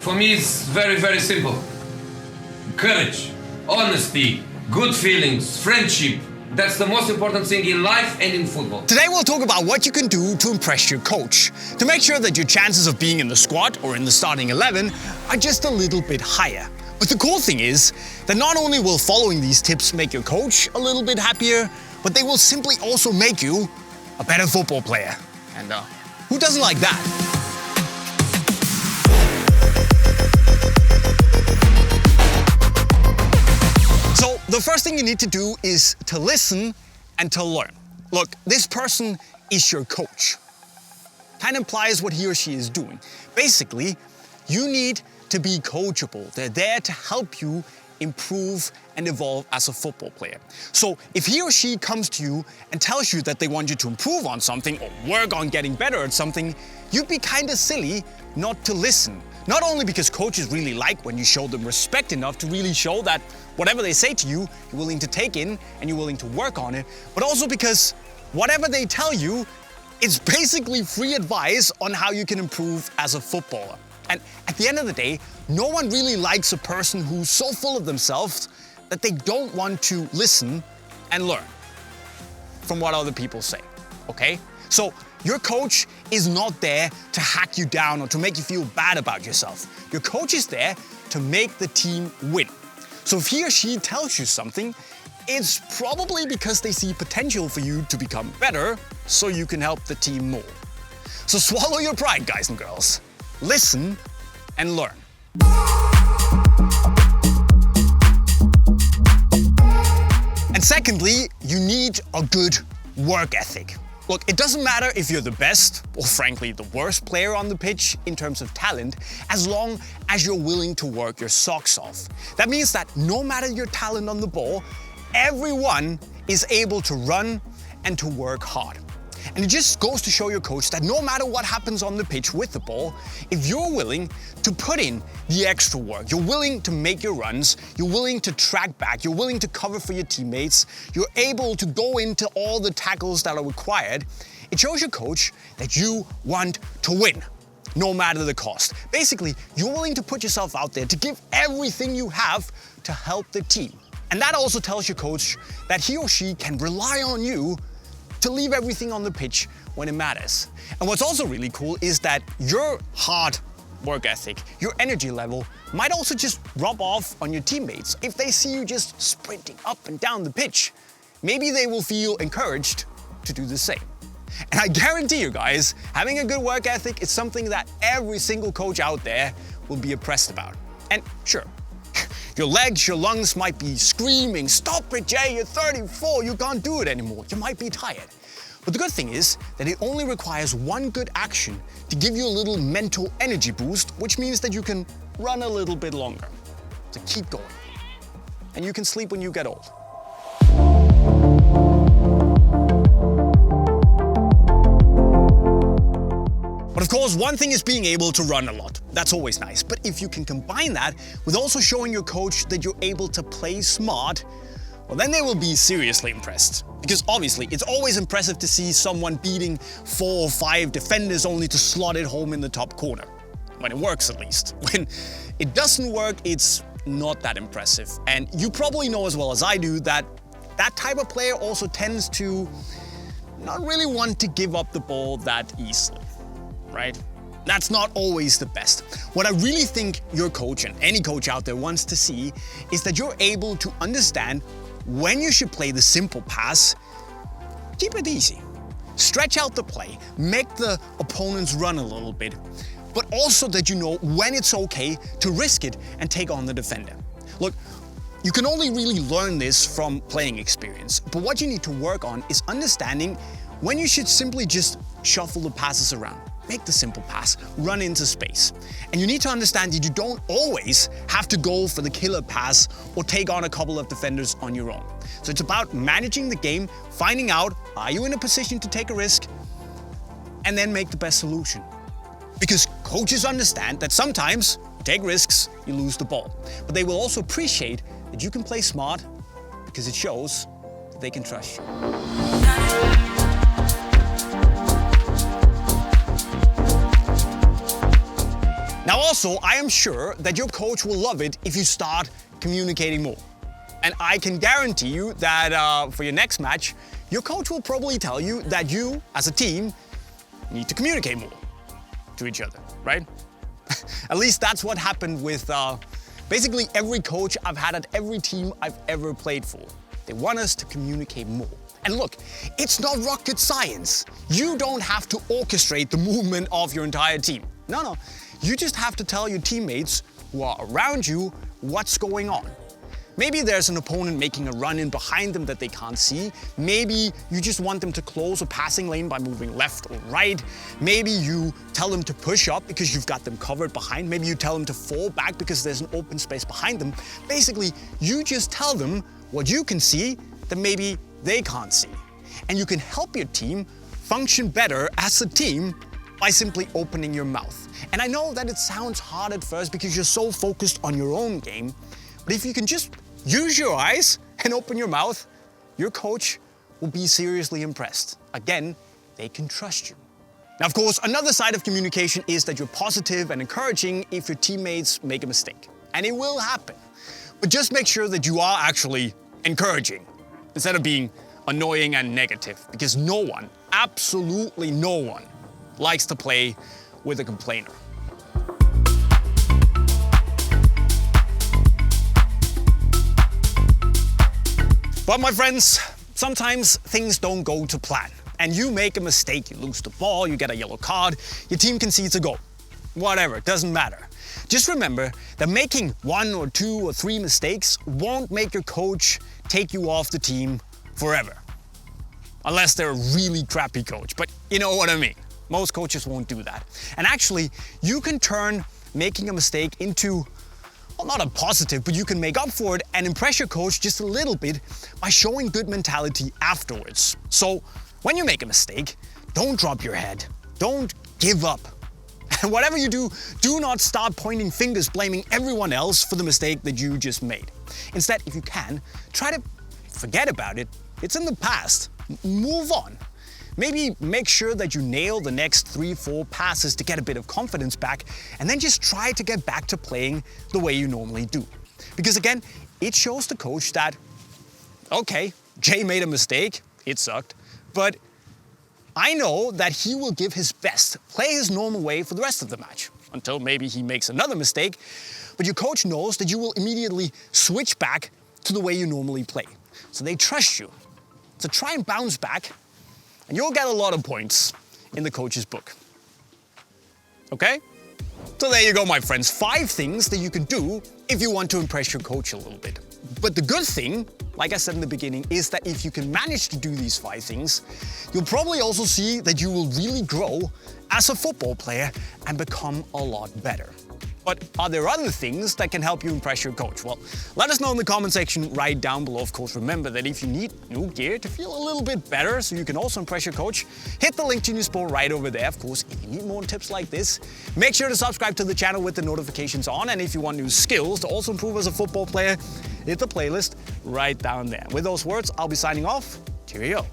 for me, it's very, very simple. Courage, honesty, good feelings, friendship. That's the most important thing in life and in football. Today we'll talk about what you can do to impress your coach, to make sure that your chances of being in the squad or in the starting 11 are just a little bit higher. But the cool thing is that not only will following these tips make your coach a little bit happier, but they will simply also make you a better football player. And who doesn't like that? So the first thing you need to do is to listen and to learn. Look, this person is your coach. Kind of implies what he or she is doing. Basically, you need to be coachable. They're there to help you improve and evolve as a football player. So if he or she comes to you and tells you that they want you to improve on something or work on getting better at something, you'd be kind of silly not to listen. Not only because coaches really like when you show them respect enough to really show that whatever they say to you, you're willing to take in and you're willing to work on it, but also because whatever they tell you, it's basically free advice on how you can improve as a footballer. And at the end of the day, no one really likes a person who's so full of themselves that they don't want to listen and learn from what other people say, okay? So your coach is not there to hack you down or to make you feel bad about yourself. Your coach is there to make the team win. So if he or she tells you something, it's probably because they see potential for you to become better so you can help the team more. So swallow your pride, guys and girls. Listen and learn. And secondly, you need a good work ethic. Look, it doesn't matter if you're the best or frankly the worst player on the pitch in terms of talent, as long as you're willing to work your socks off. That means that no matter your talent on the ball, everyone is able to run and to work hard. And it just goes to show your coach that no matter what happens on the pitch with the ball, if you're willing to put in the extra work, you're willing to make your runs, you're willing to track back, you're willing to cover for your teammates, you're able to go into all the tackles that are required, it shows your coach that you want to win, no matter the cost. Basically, you're willing to put yourself out there to give everything you have to help the team. And that also tells your coach that he or she can rely on you to leave everything on the pitch when it matters. And what's also really cool is that your hard work ethic, your energy level might also just rub off on your teammates. If they see you just sprinting up and down the pitch, maybe they will feel encouraged to do the same. And I guarantee you guys, having a good work ethic is something that every single coach out there will be impressed about. And sure, your legs, your lungs might be screaming, "Stop it, Jay, you're 34, you can't do it anymore." You might be tired. But the good thing is that it only requires one good action to give you a little mental energy boost, which means that you can run a little bit longer. So keep going. And you can sleep when you get old. But of course, one thing is being able to run a lot. That's always nice. But if you can combine that with also showing your coach that you're able to play smart, well, then they will be seriously impressed. Because obviously, it's always impressive to see someone beating 4 or 5 defenders only to slot it home in the top corner. When it works, at least. When it doesn't work, it's not that impressive. And you probably know as well as I do that that type of player also tends to not really want to give up the ball that easily. Right? That's not always the best. What I really think your coach and any coach out there wants to see is that you're able to understand when you should play the simple pass. Keep it easy. Stretch out the play, make the opponents run a little bit, but also that you know when it's okay to risk it and take on the defender. Look, you can only really learn this from playing experience, but what you need to work on is understanding when you should simply just shuffle the passes around. Make the simple pass, run into space. And you need to understand that you don't always have to go for the killer pass or take on a couple of defenders on your own. So it's about managing the game, finding out, are you in a position to take a risk, and then make the best solution. Because coaches understand that sometimes you take risks, you lose the ball. But they will also appreciate that you can play smart because it shows that they can trust you. Now, Now also, I am sure that your coach will love it if you start communicating more. And I can guarantee you that for your next match, your coach will probably tell you that you, as a team, need to communicate more to each other, right? At least that's what happened with basically every coach I've had at every team I've ever played for. They want us to communicate more. And look, it's not rocket science. You don't have to orchestrate the movement of your entire team. No. You just have to tell your teammates who are around you what's going on. Maybe there's an opponent making a run in behind them that they can't see. Maybe you just want them to close a passing lane by moving left or right. Maybe you tell them to push up because you've got them covered behind. Maybe you tell them to fall back because there's an open space behind them. Basically, you just tell them what you can see that maybe they can't see. And you can help your team function better as a team by simply opening your mouth. And I know that it sounds hard at first because you're so focused on your own game, but if you can just use your eyes and open your mouth, your coach will be seriously impressed. Again, they can trust you. Now, of course, another side of communication is that you're positive and encouraging if your teammates make a mistake. And it will happen. But just make sure that you are actually encouraging instead of being annoying and negative, because no one, absolutely no one, likes to play with a complainer. But my friends, sometimes things don't go to plan. And you make a mistake, you lose the ball, you get a yellow card, your team concedes a goal. Whatever, it doesn't matter. Just remember that making 1 or 2 or 3 mistakes won't make your coach take you off the team forever. Unless they're a really crappy coach, but you know what I mean. Most coaches won't do that. And actually, you can turn making a mistake into, well, not a positive, but you can make up for it and impress your coach just a little bit by showing good mentality afterwards. So when you make a mistake, don't drop your head. Don't give up. And whatever you do, do not start pointing fingers blaming everyone else for the mistake that you just made. Instead, if you can, try to forget about it. It's in the past. Move on. Maybe make sure that you nail the next 3-4 passes to get a bit of confidence back, and then just try to get back to playing the way you normally do. Because again, it shows the coach that, okay, Jay made a mistake, it sucked, but I know that he will give his best, play his normal way for the rest of the match, until maybe he makes another mistake, but your coach knows that you will immediately switch back to the way you normally play. So they trust you. So try and bounce back, and you'll get a lot of points in the coach's book. Okay? So there you go, my friends. 5 things that you can do if you want to impress your coach a little bit. But the good thing, like I said in the beginning, is that if you can manage to do these 5 things, you'll probably also see that you will really grow as a football player and become a lot better. But are there other things that can help you impress your coach? Well, let us know in the comment section right down below. Of course, remember that if you need new gear to feel a little bit better so you can also impress your coach, hit the link to Unisport right over there. Of course, if you need more tips like this, make sure to subscribe to the channel with the notifications on. And if you want new skills to also improve as a football player, hit the playlist right down there. With those words, I'll be signing off. Cheerio.